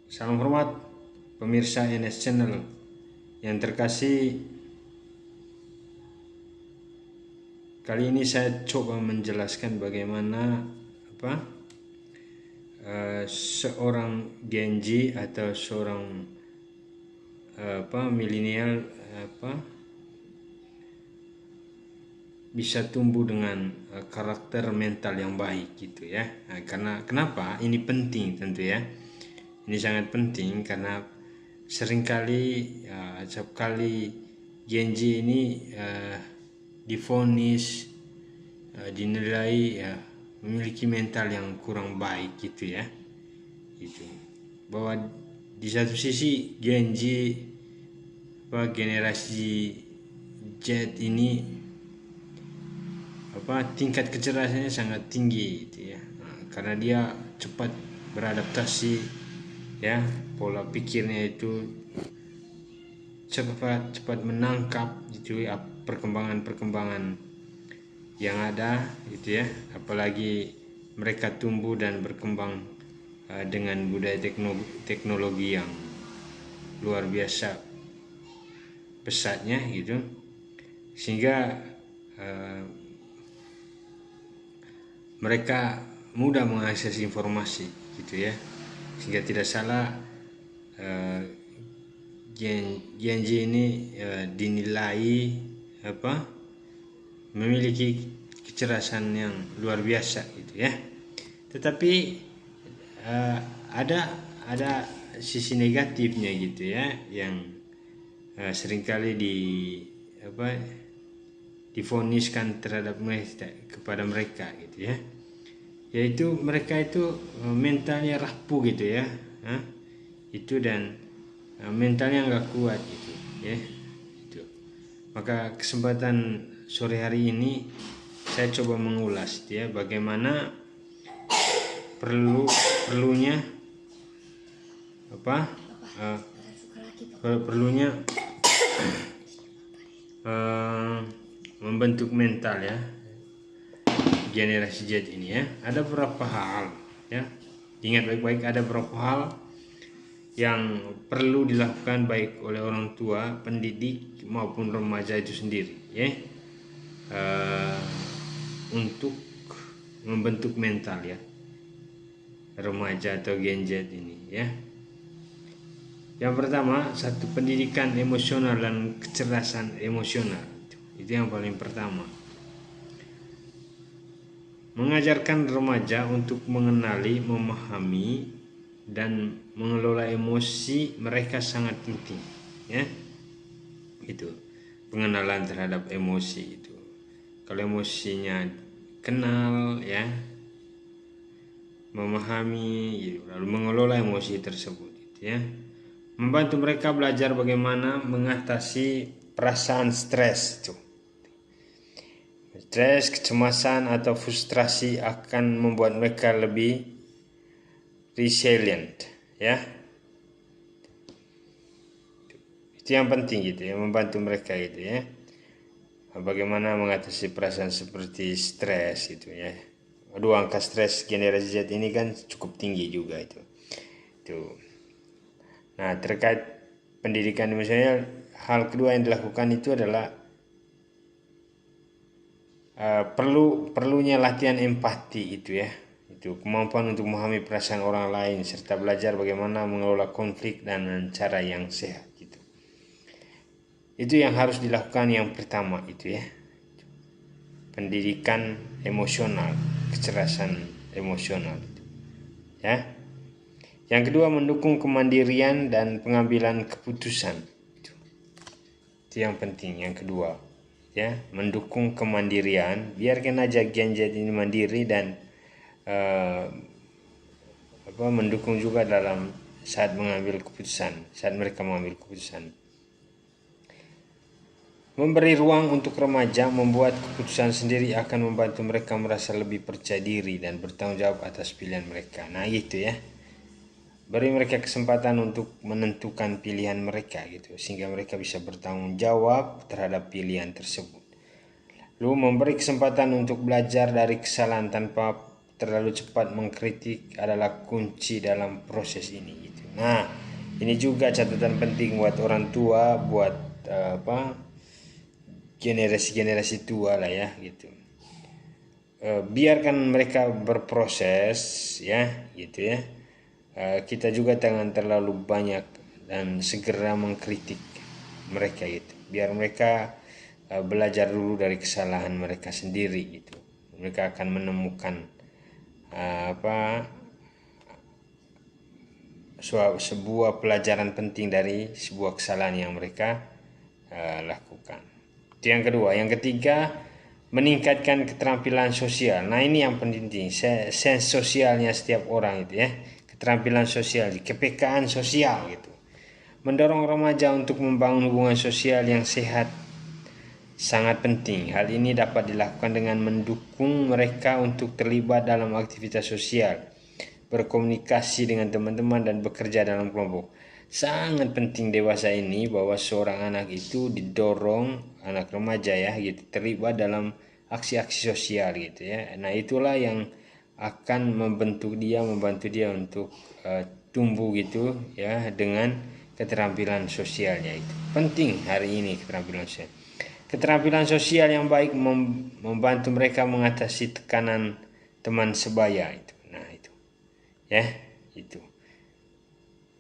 Salam hormat pemirsa NS Channel yang terkasih. Kali ini saya coba menjelaskan bagaimana seorang Gen Z atau seorang milenial bisa tumbuh dengan karakter mental yang baik gitu ya. Karena kenapa ini penting tentu ya. Ini sangat penting karena seringkali setiap kali Gen Z ini divonis, dinilai memiliki mental yang kurang baik gitu ya. Gitu. Bahwa di satu sisi Gen Z generasi Z ini tingkat kecerdasannya sangat tinggi gitu ya. Karena dia cepat beradaptasi ya, pola pikirnya itu cepat menangkap gitu ya perkembangan yang ada gitu ya, apalagi mereka tumbuh dan berkembang dengan budaya teknologi yang luar biasa pesatnya gitu, sehingga mereka mudah mengakses informasi gitu ya. Sehingga tidak salah Gen Z ini dinilai memiliki kecerdasan yang luar biasa gitu ya. Tetapi ada sisi negatifnya gitu ya, yang seringkali difoniskan terhadap kepada mereka gitu ya, yaitu mereka itu mentalnya rapuh gitu ya, itu dan mentalnya nggak kuat gitu ya. Itu. Maka kesempatan sore hari ini saya coba mengulas gitu ya, bagaimana perlunya membentuk mental ya generasi Z ini ya. Ada beberapa hal ya, ingat baik-baik, ada beberapa hal yang perlu dilakukan baik oleh orang tua, pendidik maupun remaja itu sendiri ya, untuk membentuk mental ya remaja atau Gen Z ini ya. Yang pertama, satu, pendidikan emosional dan kecerdasan emosional. Itu yang paling pertama. Mengajarkan remaja untuk mengenali, memahami, dan mengelola emosi mereka sangat penting ya. Itu pengenalan terhadap emosi itu. Kalau emosinya kenal ya, memahami gitu, lalu mengelola emosi tersebut gitu ya. Membantu mereka belajar bagaimana mengatasi perasaan stres itu. Stres, kecemasan atau frustrasi akan membuat mereka lebih resilient ya. Itu yang penting gitu ya, membantu mereka gitu ya, bagaimana mengatasi perasaan seperti stres itu ya. Aduh, angka stres generasi Z ini kan cukup tinggi juga itu. Nah, terkait pendidikan emosional, hal kedua yang dilakukan itu adalah perlunya latihan empati itu ya. Itu kemampuan untuk memahami perasaan orang lain serta belajar bagaimana mengelola konflik dengan cara yang sehat gitu. Itu yang harus dilakukan yang pertama itu ya. Pendidikan emosional, kecerdasan emosional itu. Ya. Yang kedua, mendukung kemandirian dan pengambilan keputusan. Itu yang penting, yang kedua ya, mendukung kemandirian. Biarkan aja Gen Z ini mandiri dan mendukung juga dalam saat mengambil keputusan, saat mereka mengambil keputusan. Memberi ruang untuk remaja membuat keputusan sendiri akan membantu mereka merasa lebih percaya diri dan bertanggung jawab atas pilihan mereka. Nah gitu ya, beri mereka kesempatan untuk menentukan pilihan mereka gitu, sehingga mereka bisa bertanggung jawab terhadap pilihan tersebut. Lalu memberi kesempatan untuk belajar dari kesalahan tanpa terlalu cepat mengkritik adalah kunci dalam proses ini gitu. Nah, ini juga catatan penting buat orang tua, buat generasi-generasi tua lah ya gitu. Biarkan mereka berproses ya gitu ya. Kita juga jangan terlalu banyak dan segera mengkritik mereka gitu. Biar mereka belajar dulu dari kesalahan mereka sendiri gitu. Mereka akan menemukan sebuah pelajaran penting dari sebuah kesalahan yang mereka lakukan. Itu yang kedua. Yang ketiga, meningkatkan keterampilan sosial. Nah, ini yang penting, sense sosialnya setiap orang itu ya. Keterampilan sosial, kepekaan sosial gitu. Mendorong remaja untuk membangun hubungan sosial yang sehat sangat penting. Hal ini dapat dilakukan dengan mendukung mereka untuk terlibat dalam aktivitas sosial, berkomunikasi dengan teman-teman dan bekerja dalam kelompok. Sangat penting dewasa ini bahwa seorang anak itu didorong, anak remaja ya gitu, terlibat dalam aksi-aksi sosial gitu ya. Nah, itulah yang akan membantu dia untuk tumbuh gitu ya dengan keterampilan sosialnya itu. Penting hari ini keterampilan sosial. Keterampilan sosial yang baik membantu mereka mengatasi tekanan teman sebaya itu. Nah, itu. Ya, itu.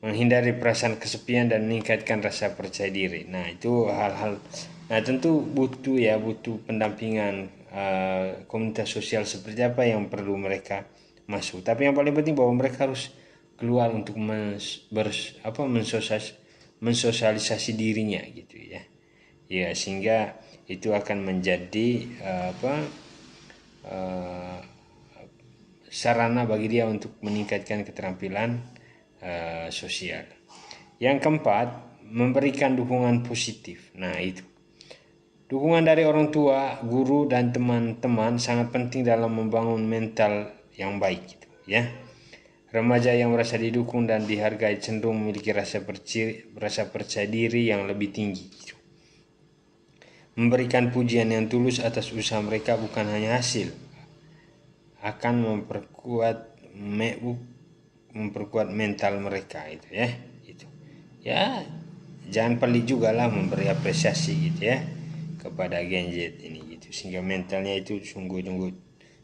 Menghindari perasaan kesepian dan meningkatkan rasa percaya diri. Nah, itu hal-hal. Nah, tentu butuh pendampingan komunitas sosial seperti apa yang perlu mereka masuk. Tapi yang paling penting bahwa mereka harus keluar untuk mensosialisasi dirinya gitu ya. Ya, sehingga itu akan menjadi sarana bagi dia untuk meningkatkan keterampilan sosial. Yang keempat, memberikan dukungan positif. Nah, itu. Dukungan dari orang tua, guru, dan teman-teman sangat penting dalam membangun mental yang baik gitu, ya. Remaja yang merasa didukung dan dihargai cenderung memiliki rasa percaya diri yang lebih tinggi gitu. Memberikan pujian yang tulus atas usaha mereka bukan hanya hasil, akan memperkuat mental mereka itu ya. Itu. Ya, jangan pelit juga lah memberi apresiasi gitu ya kepada Gen Z ini gitu, sehingga mentalnya itu sungguh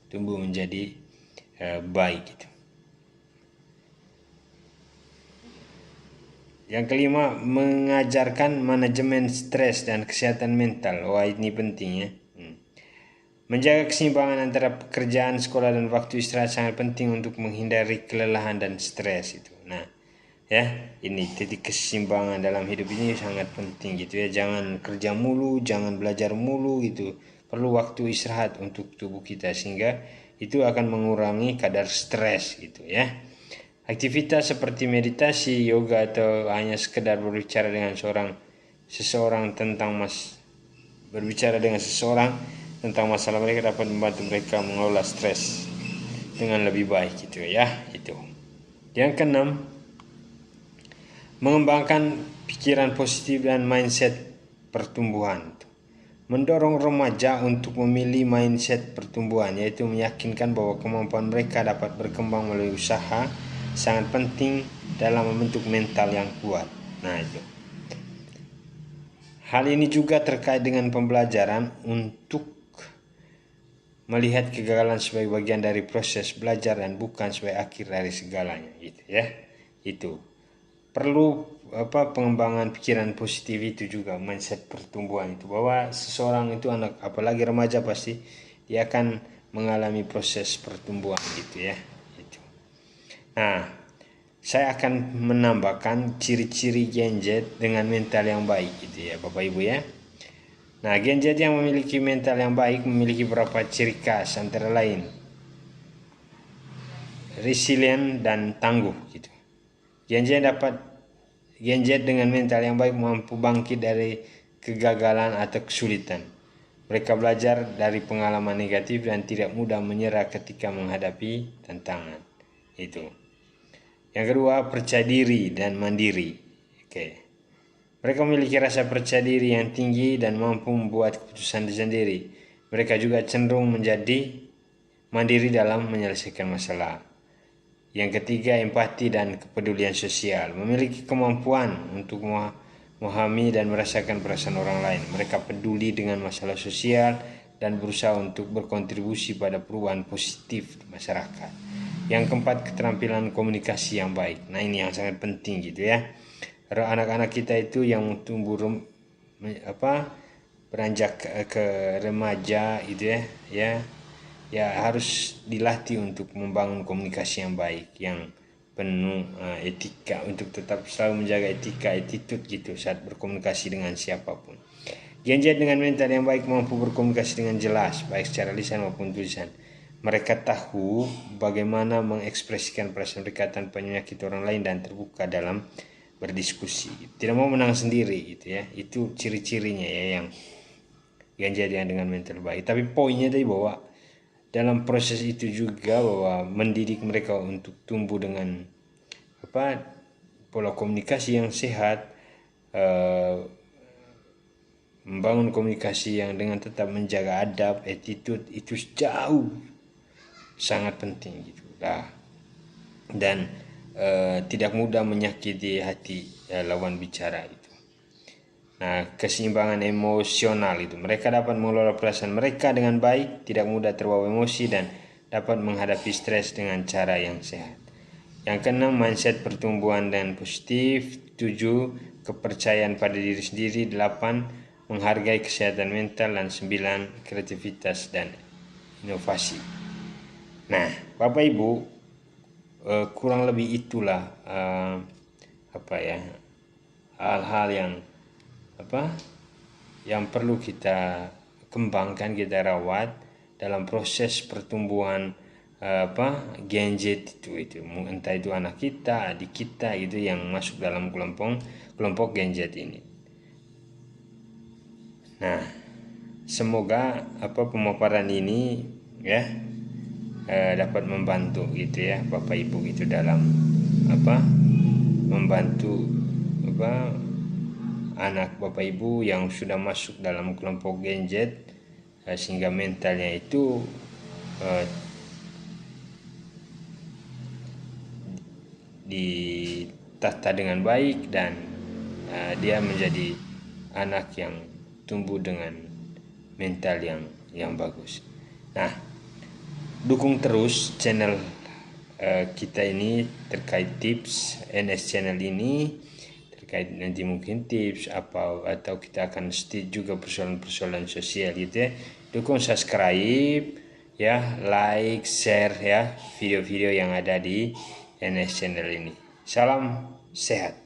tumbuh menjadi baik gitu. Yang kelima, mengajarkan manajemen stres dan kesehatan mental. Wah, ini penting ya. Menjaga keseimbangan antara pekerjaan, sekolah, dan waktu istirahat sangat penting untuk menghindari kelelahan dan stres itu. Nah, ya, ini titik keseimbangan dalam hidup ini sangat penting gitu ya. Jangan kerja mulu, jangan belajar mulu gitu. Perlu waktu istirahat untuk tubuh kita sehingga itu akan mengurangi kadar stres gitu ya. Aktivitas seperti meditasi, yoga, atau hanya sekedar berbicara dengan seseorang tentang masalah mereka dapat membantu mereka mengelola stres dengan lebih baik gitu ya. Itu. Yang keenam, mengembangkan pikiran positif dan mindset pertumbuhan. Mendorong remaja untuk memilih mindset pertumbuhan, yaitu meyakinkan bahwa kemampuan mereka dapat berkembang melalui usaha, sangat penting dalam membentuk mental yang kuat. Nah, itu. Hal ini juga terkait dengan pembelajaran untuk melihat kegagalan sebagai bagian dari proses belajar dan bukan sebagai akhir dari segalanya gitu ya. Itu. Perlu pengembangan pikiran positif itu juga, mindset pertumbuhan itu, bahwa seseorang itu anak apalagi remaja pasti dia akan mengalami proses pertumbuhan gitu ya. Itu. Nah, saya akan menambahkan ciri-ciri Gen Z dengan mental yang baik gitu ya Bapak Ibu ya. Nah, Gen Z yang memiliki mental yang baik memiliki beberapa ciri khas, antara lain resilient dan tangguh gitu. Gen Z dengan mental yang baik mampu bangkit dari kegagalan atau kesulitan. Mereka belajar dari pengalaman negatif dan tidak mudah menyerah ketika menghadapi tantangan. Itu. Yang kedua, percaya diri dan mandiri. Oke. Mereka memiliki rasa percaya diri yang tinggi dan mampu membuat keputusan sendiri. Mereka juga cenderung menjadi mandiri dalam menyelesaikan masalah. Yang ketiga, empati dan kepedulian sosial. Memiliki kemampuan untuk memahami dan merasakan perasaan orang lain. Mereka peduli dengan masalah sosial dan berusaha untuk berkontribusi pada perubahan positif di masyarakat. Yang keempat, keterampilan komunikasi yang baik. Nah, ini yang sangat penting gitu ya. Anak-anak kita itu yang tumbuh beranjak ke remaja gitu ya harus dilatih untuk membangun komunikasi yang baik, yang penuh etika, untuk tetap selalu menjaga etika, attitude gitu saat berkomunikasi dengan siapapun. Gen Z dengan mental yang baik mampu berkomunikasi dengan jelas, baik secara lisan maupun tulisan. Mereka tahu bagaimana mengekspresikan perasaan mereka tanpa menyakiti orang lain dan terbuka dalam berdiskusi. Tidak mau menang sendiri gitu ya. Itu ciri-cirinya ya yang Gen Z yang dengan mental baik. Tapi poinnya tadi bahwa dalam proses itu juga bahwa mendidik mereka untuk tumbuh dengan pola komunikasi yang sehat, membangun komunikasi yang dengan tetap menjaga adab, attitude, itu jauh sangat penting gitu lah. Dan tidak mudah menyakiti hati lawan bicara itu. Nah, keseimbangan emosional itu, mereka dapat mengelola perasaan mereka dengan baik, tidak mudah terbawa emosi, dan dapat menghadapi stres dengan cara yang sehat. Yang keenam, mindset pertumbuhan dan positif. 7, kepercayaan pada diri sendiri. 8, menghargai kesehatan mental. Dan 9, kreativitas dan inovasi. Nah, Bapak Ibu, kurang lebih itulah hal-hal yang perlu kita kembangkan, kita rawat dalam proses pertumbuhan Gen Z itu entah itu anak kita, adik kita gitu yang masuk dalam kelompok Gen Z ini. Nah, semoga pemaparan ini ya dapat membantu gitu ya Bapak Ibu gitu dalam membantu anak Bapak Ibu yang sudah masuk dalam kelompok Gen Z, sehingga mentalnya itu ditata dengan baik dan dia menjadi anak yang tumbuh dengan mental yang bagus. Nah, dukung terus channel kita ini terkait tips NS channel ini, terkait nanti mungkin tips atau kita akan juga persoalan-persoalan sosial gitu ya. Dukung subscribe ya, like, share ya video-video yang ada di NS channel ini. Salam sehat.